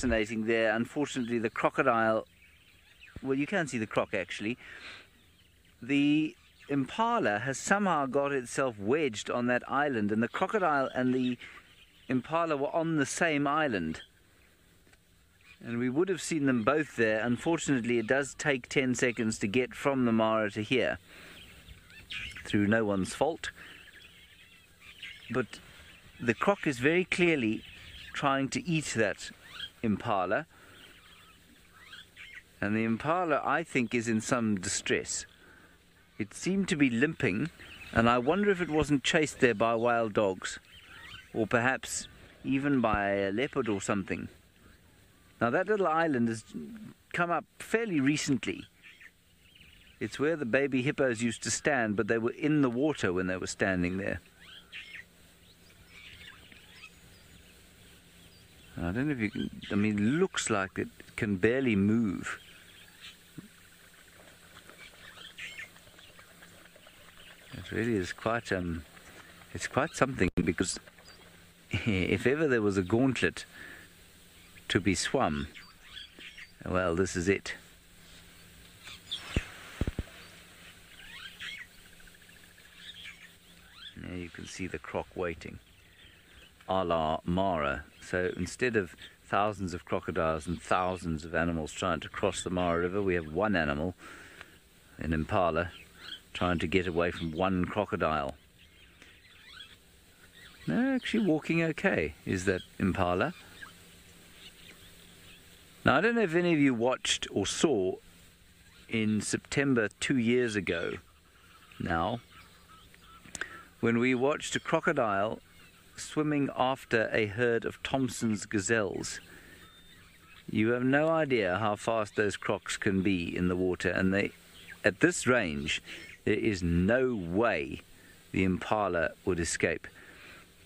fascinating there. Unfortunately, the crocodile, well, you can see the croc actually. The impala has somehow got itself wedged on that island, and the crocodile and the impala were on the same island. And we would have seen them both there. Unfortunately, it does take 10 seconds to get from the Mara to here, through no one's fault. But the croc is very clearly trying to eat that impala. And the impala, I think, is in some distress. It seemed to be limping, and I wonder if it wasn't chased there by wild dogs, or perhaps even by a leopard or something. Now that little island has come up fairly recently. It's where the baby hippos used to stand, but they were in the water when they were standing there. I don't know if you can, I mean, it looks like it can barely move. It really is quite, it's quite something, because if ever there was a gauntlet to be swum, well, this is it. There you can see the croc waiting, a la Mara. So instead of thousands of crocodiles and thousands of animals trying to cross the Mara River, we have one animal, an impala, trying to get away from one crocodile. They're actually walking okay, is that impala. Now, I don't know if any of you watched or saw in September 2 years ago now, when we watched a crocodile swimming after a herd of Thompson's gazelles. You have no idea how fast those crocs can be in the water, and they, at this range, there is no way the impala would escape.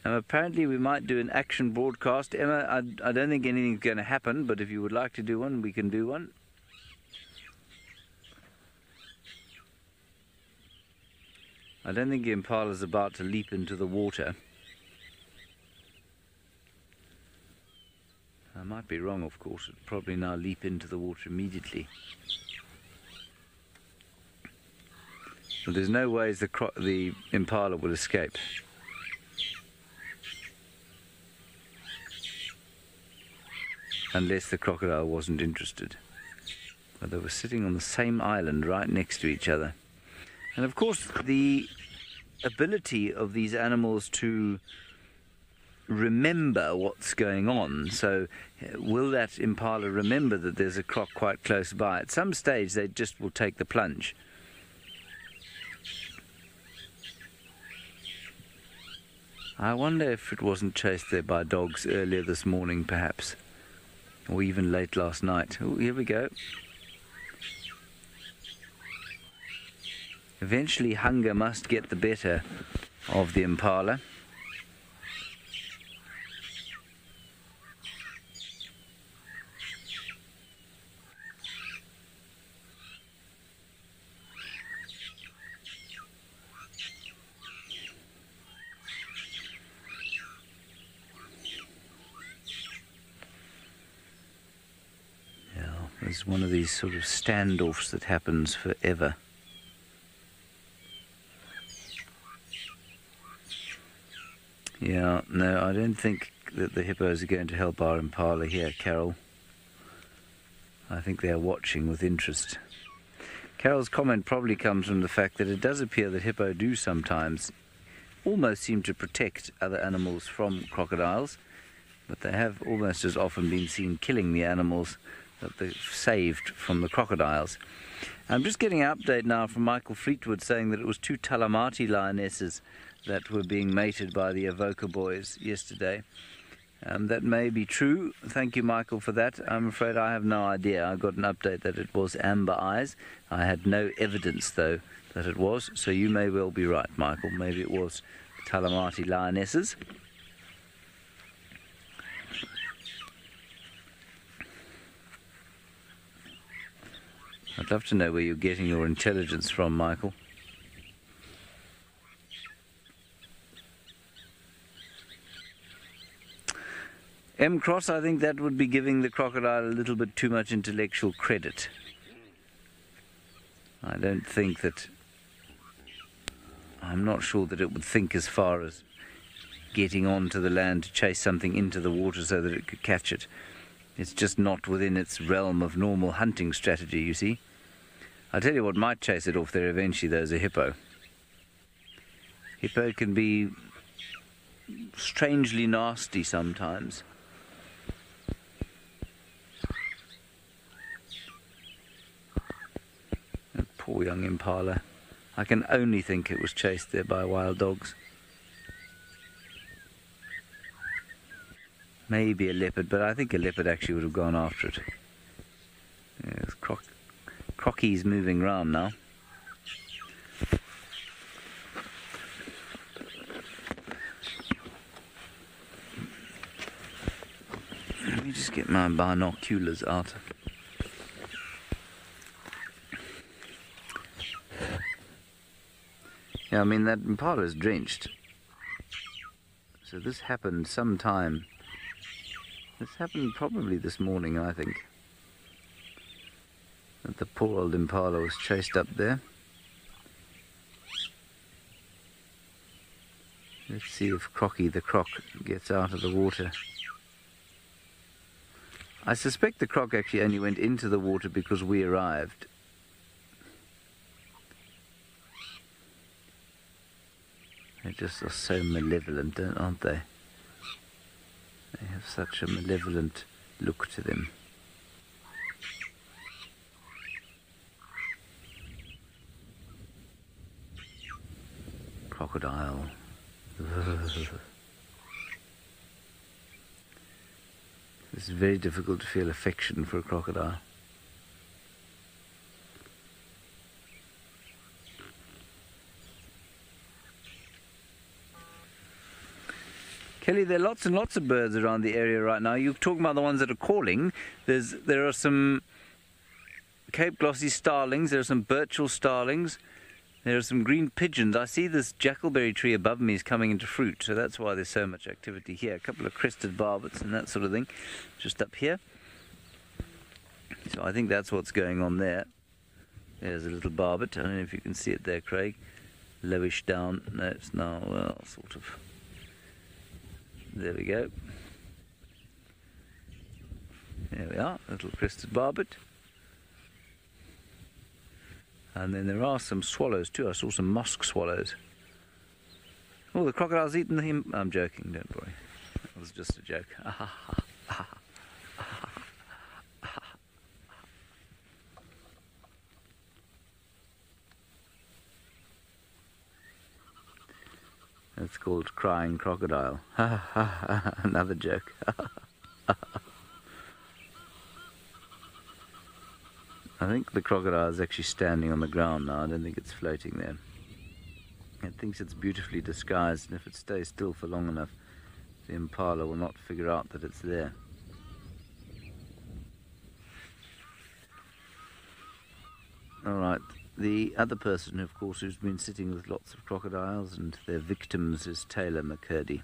Apparently we might do an action broadcast. Emma, I don't think anything's going to happen, but if you would like to do one, we can do one. I don't think the impala's about to leap into the water. I might be wrong, of course. It'll probably now leap into the water immediately. But there's no ways the impala will escape. Unless the crocodile wasn't interested. But they were sitting on the same island right next to each other. And of course, the ability of these animals to remember what's going on. So will that impala remember that there's a croc quite close by? At some stage, they just will take the plunge. I wonder if it wasn't chased there by dogs earlier this morning, perhaps. Or even late last night. Oh, here we go. Eventually hunger must get the better of the impala. It's one of these sort of standoffs that happens forever. Yeah, no, I don't think that the hippos are going to help our impala here, Carol. I think they are watching with interest. Carol's comment probably comes from the fact that it does appear that hippo do sometimes almost seem to protect other animals from crocodiles, but they have almost as often been seen killing the animals that they've saved from the crocodiles. I'm just getting an update now from Michael Fleetwood saying that it was 2 Talamati lionesses that were being mated by the Avoca boys yesterday. That may be true. Thank you, Michael, for that. I'm afraid I have no idea. I got an update that it was amber eyes. I had no evidence, though, that it was, so you may well be right, Michael. Maybe it was Talamati lionesses. I'd love to know where you're getting your intelligence from, Michael. M. Cross, I think that would be giving the crocodile a little bit too much intellectual credit. I don't think that... I'm not sure that it would think as far as getting onto the land to chase something into the water so that it could catch it. It's just not within its realm of normal hunting strategy, you see. I'll tell you what might chase it off there eventually, though, is a hippo. Hippo can be strangely nasty sometimes. A poor young impala. I can only think it was chased there by wild dogs. Maybe a leopard, but I think a leopard actually would have gone after it. Yes, Crocky's moving round now. Let me just get my binoculars out. Yeah, I mean, that impala is drenched. So this happened sometime. This happened probably this morning, I think. That the poor old impala was chased up there. Let's see if Crocky the croc gets out of the water. I suspect the croc actually only went into the water because we arrived. They just are so malevolent, aren't they? They have such a malevolent look to them. Crocodile. It's very difficult to feel affection for a crocodile. Kelly, there are lots and lots of birds around the area right now. You're talking about the ones that are calling. There are some Cape Glossy starlings, there are some Birchall starlings, there are some green pigeons. I see this jackalberry tree above me is coming into fruit, so that's why there's so much activity here. A couple of crested barbets and that sort of thing, just up here. So I think that's what's going on there. There's a little barbet. I don't know if you can see it there, Craig. Lowish down. No, it's now, well, sort of. There we go. There we are, a little crested barbet. And then there are some swallows too. I saw some musk swallows. Oh, the crocodile's eaten him. I'm joking, don't worry. That was just a joke. It's called crying crocodile. Another joke. I think the crocodile is actually standing on the ground now. I don't think it's floating there. It thinks it's beautifully disguised, and if it stays still for long enough, the impala will not figure out that it's there. Alright, the other person, of course, who's been sitting with lots of crocodiles and their victims is Taylor McCurdy.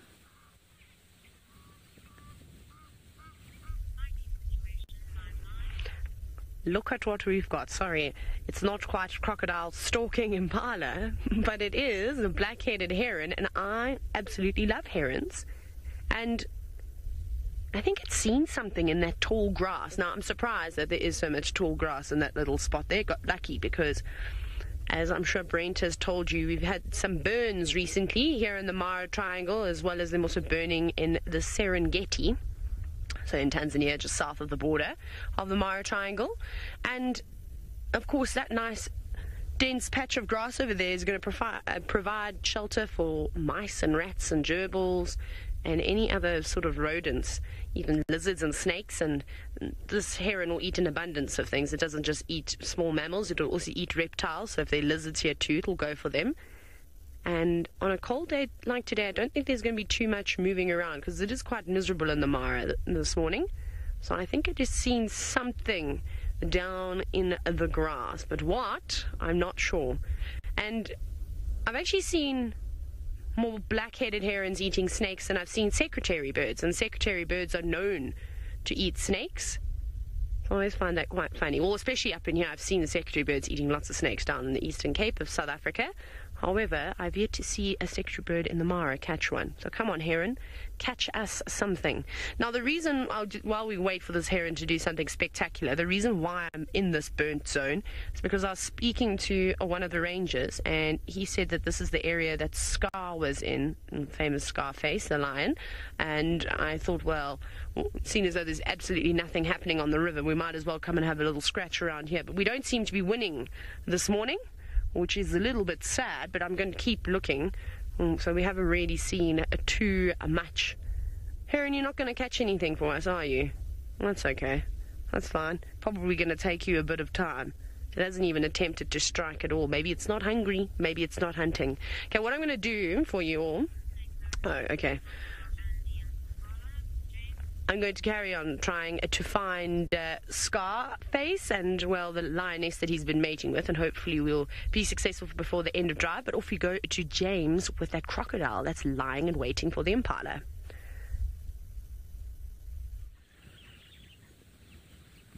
Look at what we've got. Sorry, it's not quite crocodile stalking impala, but it is a black-headed heron, and I absolutely love herons. And I think it's seen something in that tall grass. Now, I'm surprised that there is so much tall grass in that little spot there. Got lucky because, as I'm sure Brent has told you, we've had some burns recently here in the Mara Triangle, as well as them also burning in the Serengeti. So in Tanzania, just south of the border of the Mara Triangle. And, of course, that nice dense patch of grass over there is going to provide shelter for mice and rats and gerbils and any other sort of rodents, even lizards and snakes. And this heron will eat an abundance of things. It doesn't just eat small mammals, it will also eat reptiles. So if there are lizards here too, it will go for them. And on a cold day like today, I don't think there's going to be too much moving around because it is quite miserable in the Mara this morning. So I think it has seen something down in the grass. But what? I'm not sure. And I've actually seen more black-headed herons eating snakes than I've seen secretary birds, and secretary birds are known to eat snakes. I always find that quite funny. Well, especially up in here, I've seen the secretary birds eating lots of snakes down in the Eastern Cape of South Africa. However, I've yet to see a secretary bird in the Mara catch one. So come on, heron, catch us something. Now, the reason, while we wait for this heron to do something spectacular, the reason why I'm in this burnt zone is because I was speaking to one of the rangers, and he said that this is the area that Scar was in, famous Scarface, the lion. And I thought, well, seeing as though there's absolutely nothing happening on the river, we might as well come and have a little scratch around here. But we don't seem to be winning this morning, which is a little bit sad, but I'm going to keep looking. So we haven't really seen too much. Heron, you're not going to catch anything for us, are you? That's okay. That's fine. Probably going to take you a bit of time. It hasn't even attempted to strike at all. Maybe it's not hungry. Maybe it's not hunting. Okay, what I'm going to do for you all... Oh, okay. I'm going to carry on trying to find Scarface and, well, the lioness that he's been mating with, and hopefully we'll be successful before the end of drive. But off we go to James with that crocodile that's lying and waiting for the impala.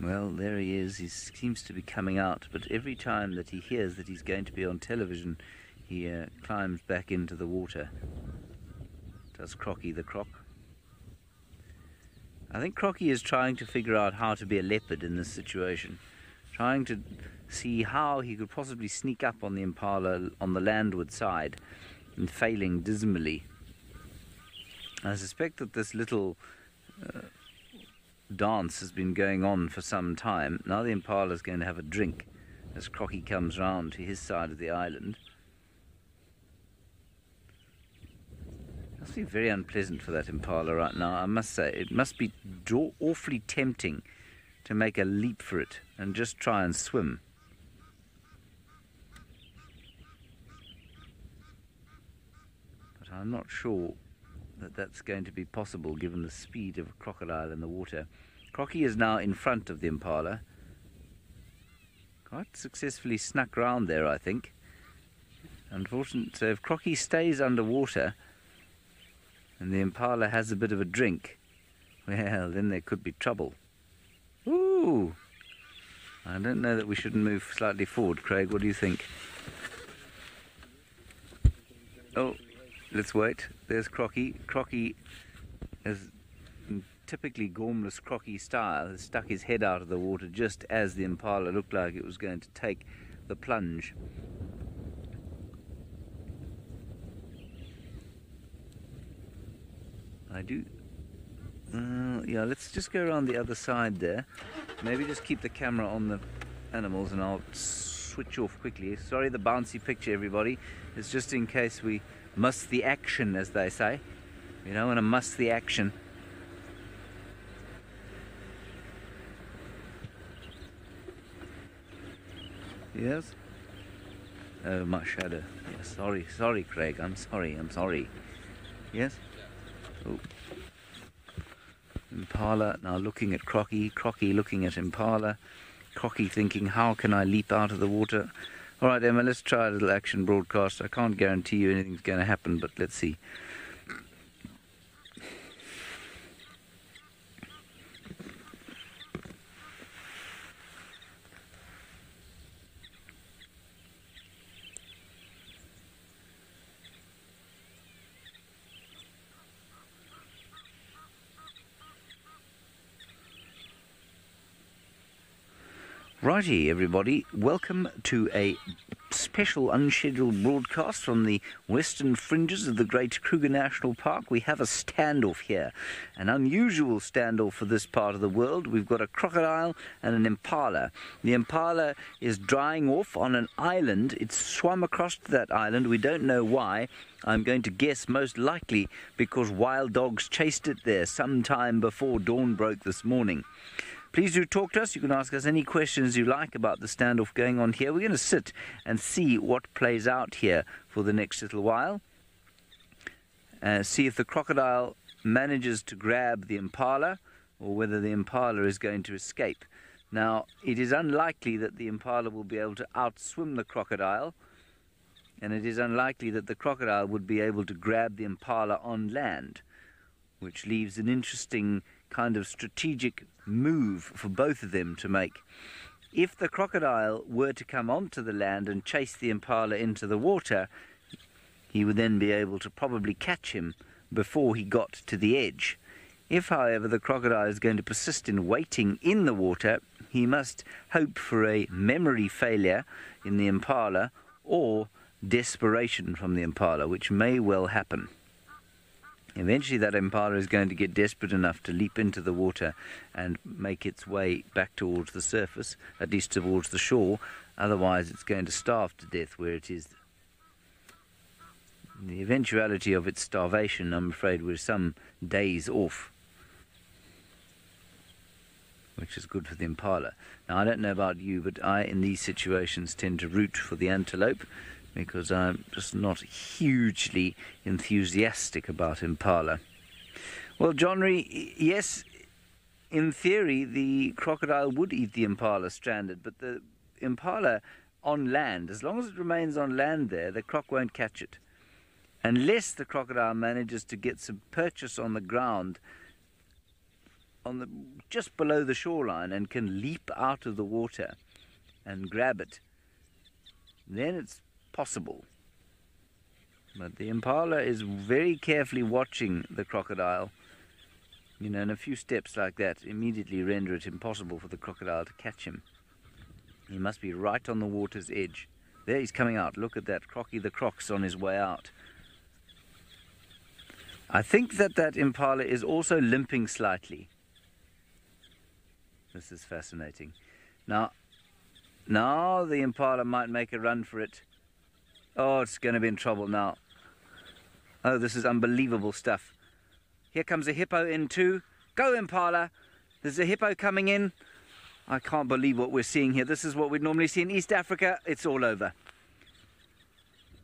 Well, there he is. He seems to be coming out, but every time that he hears that he's going to be on television, he climbs back into the water. Does Crocky the croc. I think Crocky is trying to figure out how to be a leopard in this situation, trying to see how he could possibly sneak up on the impala on the landward side, and failing dismally. I suspect that this little dance has been going on for some time. Now the impala is going to have a drink as Crocky comes round to his side of the island. It must be very unpleasant for that impala right now, I must say. It must be awfully tempting to make a leap for it and just try and swim. But I'm not sure that that's going to be possible given the speed of a crocodile in the water. Crocky is now in front of the impala. Quite successfully snuck round there, I think. Unfortunately, so if Crocky stays underwater and the impala has a bit of a drink, well, then there could be trouble. Ooh! I don't know that we shouldn't move slightly forward, Craig. What do you think? Oh, let's wait. There's Crocky. Crocky, as in typically gormless Crocky style, has stuck his head out of the water just as the impala looked like it was going to take the plunge. I do. Yeah, let's just go around the other side there. Maybe just keep the camera on the animals and I'll switch off quickly. Sorry, the bouncy picture, everybody. It's just in case we miss the action, as they say. You don't want to miss the action. Yes? Oh, my shadow. Yes, sorry, Craig. I'm sorry. Yes? Oh. Impala now looking at Crocky, Crocky looking at Impala, Crocky thinking, how can I leap out of the water? All right, Emma, let's try a little action broadcast. I can't guarantee you anything's going to happen, but let's see. Righty, everybody, welcome to a special unscheduled broadcast from the western fringes of the Great Kruger National Park. We have a standoff here, an unusual standoff for this part of the world. We've got a crocodile and an impala. The impala is drying off on an island. It's swum across to that island. We don't know why. I'm going to guess most likely because wild dogs chased it there sometime before dawn broke this morning. Please do talk to us. You can ask us any questions you like about the standoff going on here. We're going to sit and see what plays out here for the next little while. See if the crocodile manages to grab the impala or whether the impala is going to escape. Now, it is unlikely that the impala will be able to outswim the crocodile. and it is unlikely that the crocodile would be able to grab the impala on land, which leaves an interesting kind of strategic move for both of them to make. If the crocodile were to come onto the land and chase the impala into the water, he would then be able to probably catch him before he got to the edge. If, however, the crocodile is going to persist in waiting in the water, he must hope for a memory failure in the impala or desperation from the impala, which may well happen. Eventually that impala is going to get desperate enough to leap into the water and make its way back towards the surface, at least towards the shore. Otherwise it's going to starve to death where it is. The eventuality of its starvation, I'm afraid, we're some days off, which is good for the impala. Now, I don't know about you, but I, in these situations, tend to root for the antelope because I'm just not hugely enthusiastic about impala. Well, Johnry, yes, in theory, the crocodile would eat the impala stranded, but the impala on land, as long as it remains on land there, the croc won't catch it. Unless the crocodile manages to get some purchase on the ground just below the shoreline and can leap out of the water and grab it, then it's possible. But the impala is very carefully watching the crocodile, and a few steps like that immediately render it impossible for the crocodile to catch him. He must be right on the water's edge. There he's coming out. Look at that, Crocky the Croc's on his way out. I think that impala is also limping slightly. This is fascinating. Now the impala might make a run for it. Oh, it's going to be in trouble now. Oh, this is unbelievable stuff. Here comes a hippo in too. Go, impala. There's a hippo coming in. I can't believe what we're seeing here. This is what we'd normally see in East Africa. It's all over.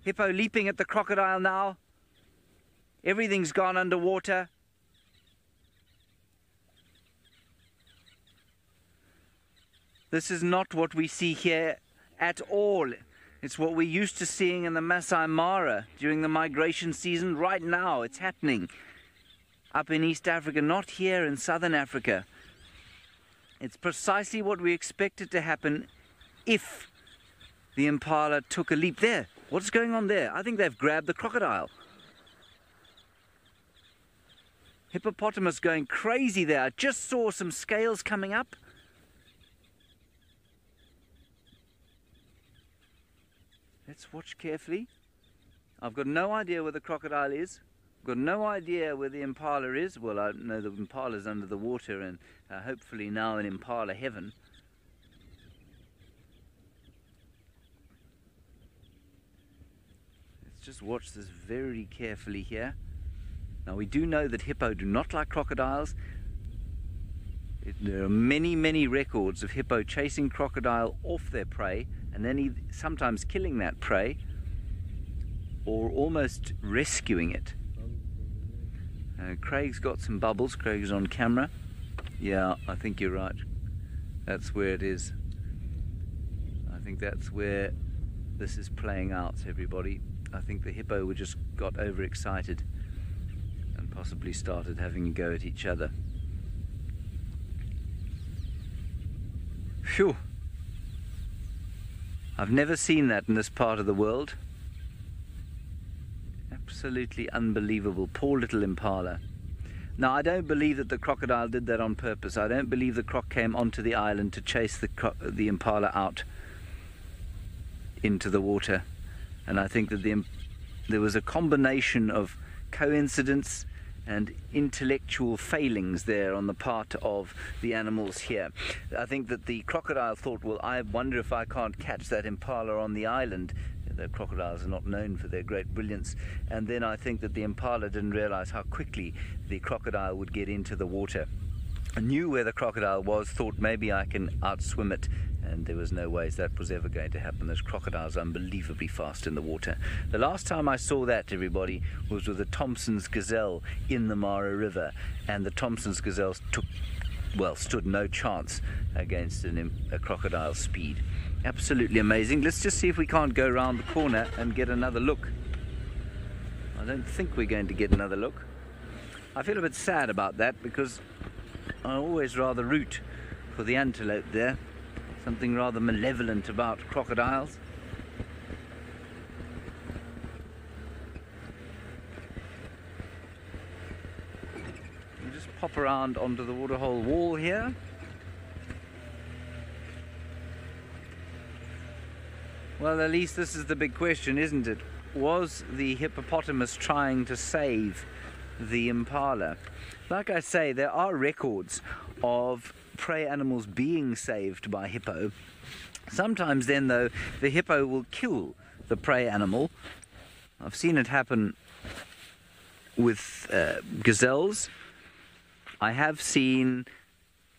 Hippo leaping at the crocodile now. Everything's gone underwater. This is not what we see here at all. It's what we're used to seeing in the Masai Mara during the migration season. Right now, it's happening up in East Africa, not here in Southern Africa. It's precisely what we expected to happen if the impala took a leap. There, what's going on there? I think they've grabbed the crocodile. Hippopotamus going crazy there. I just saw some scales coming up. Let's watch carefully. I've got no idea where the crocodile is. I've got no idea where the impala is. Well, I know the impala's under the water and hopefully now in impala heaven. Let's just watch this very carefully here. Now, we do know that hippo do not like crocodiles. There are many, many records of hippo chasing crocodile off their prey and then sometimes killing that prey or almost rescuing it. Craig's got some bubbles. Craig's on camera. Yeah, I think you're right. That's where it is. I think that's where this is playing out, everybody. I think the hippo just got overexcited and possibly started having a go at each other. Phew! I've never seen that in this part of the world. Absolutely unbelievable. Poor little impala. Now, I don't believe that the crocodile did that on purpose. I don't believe the croc came onto the island to chase the impala out into the water. And I think that there was a combination of coincidence and intellectual failings there on the part of the animals here. I think that the crocodile thought, well, I wonder if I can't catch that impala on the island. The crocodiles are not known for their great brilliance. And then I think that the impala didn't realize how quickly the crocodile would get into the water. I knew where the crocodile was, thought maybe I can outswim it, and there was no ways that was ever going to happen. Those crocodiles are unbelievably fast in the water. The last time I saw that, everybody, was with the Thompson's gazelle in the Mara River, and the Thompson's gazelle stood no chance against a crocodile's speed. Absolutely amazing. Let's just see if we can't go around the corner and get another look. I don't think we're going to get another look. I feel a bit sad about that because I always rather root for the antelope there. Something rather malevolent about crocodiles. We'll just pop around onto the waterhole wall here. Well, at least this is the big question, isn't it? Was the hippopotamus trying to save the impala? Like I say, there are records of prey animals being saved by hippo. Sometimes then, though, the hippo will kill the prey animal. I've seen it happen with gazelles. I have seen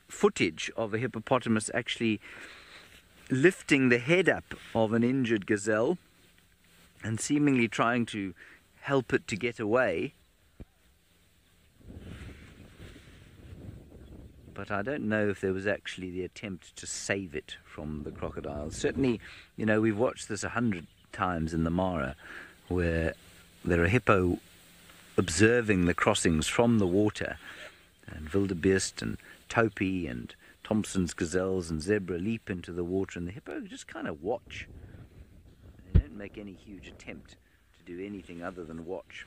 footage of a hippopotamus actually lifting the head up of an injured gazelle and seemingly trying to help it to get away. But I don't know if there was actually the attempt to save it from the crocodiles. Certainly, you know, we've watched this 100 times in the Mara, where there are hippo observing the crossings from the water, and wildebeest and topi and Thompson's gazelles and zebra leap into the water, and the hippo just kind of watch. They don't make any huge attempt to do anything other than watch.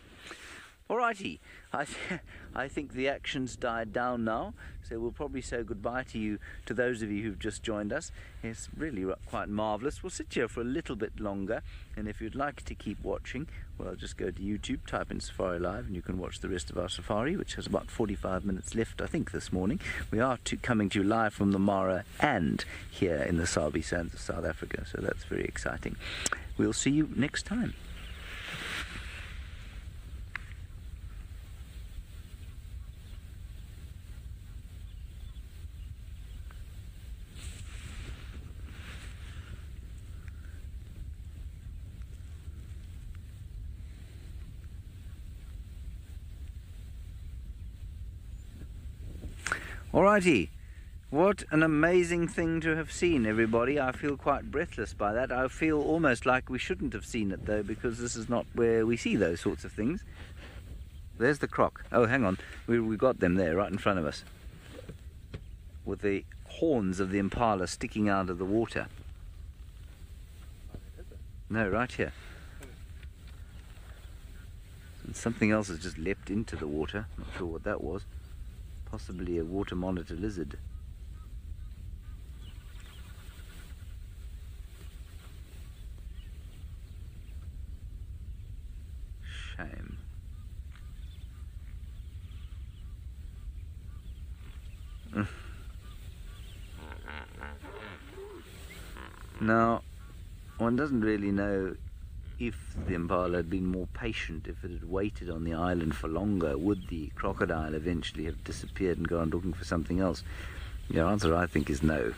Alrighty, I think the action's died down now, so we'll probably say goodbye to you, to those of you who've just joined us. It's really quite marvellous. We'll sit here for a little bit longer, and if you'd like to keep watching, well, just go to YouTube, type in Safari Live, and you can watch the rest of our safari, which has about 45 minutes left, I think, this morning. We are coming to you live from the Mara and here in the Sabi Sands of South Africa, so that's very exciting. We'll see you next time. Alrighty, what an amazing thing to have seen, everybody. I feel quite breathless by that. I feel almost like we shouldn't have seen it, though, because this is not where we see those sorts of things. There's the croc. Oh, hang on, we got them there, right in front of us, with the horns of the impala sticking out of the water. No, right here. And something else has just leapt into the water. Not sure what that was. Possibly a water monitor lizard. Shame. Now, one doesn't really know if the impala had been more patient, if it had waited on the island for longer, would the crocodile eventually have disappeared and gone looking for something else? The answer, I think, is no.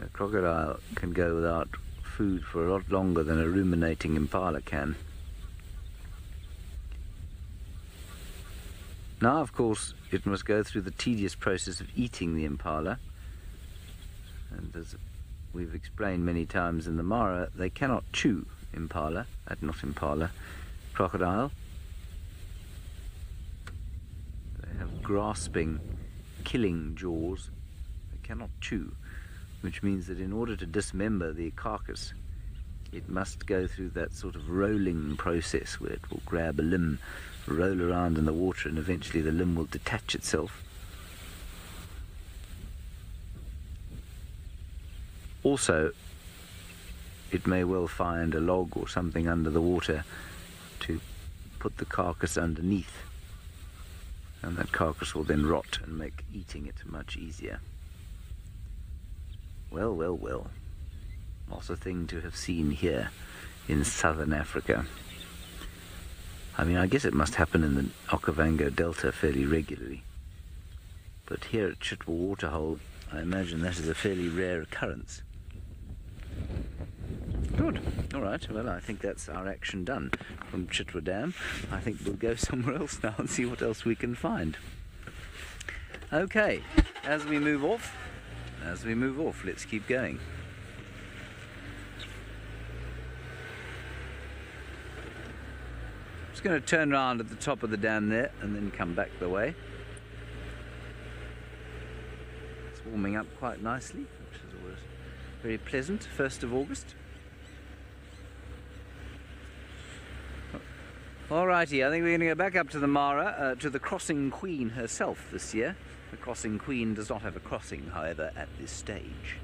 A crocodile can go without food for a lot longer than a ruminating impala can. Now, of course, it must go through the tedious process of eating the impala, and as we've explained many times in the Mara, they cannot chew crocodile. They have grasping, killing jaws. They cannot chew, which means that in order to dismember the carcass, it must go through that sort of rolling process where it will grab a limb, roll around in the water, and eventually the limb will detach itself. Also, it may well find a log or something under the water to put the carcass underneath, and that carcass will then rot and make eating it much easier. Well, well, well. What a thing to have seen here in southern Africa. I mean, I guess it must happen in the Okavango Delta fairly regularly, but here at Chitwa Waterhole, I imagine that is a fairly rare occurrence. Good. All right. Well, I think that's our action done from Chitwa Dam. I think we'll go somewhere else now and see what else we can find. Okay. As we move off, let's keep going. going to turn around at the top of the dam there and then come back the way. It's warming up quite nicely, which is always very pleasant, 1st of August. Alrighty, I think we're going to go back up to the Mara, to the Crossing Queen herself this year. The Crossing Queen does not have a crossing, however, at this stage.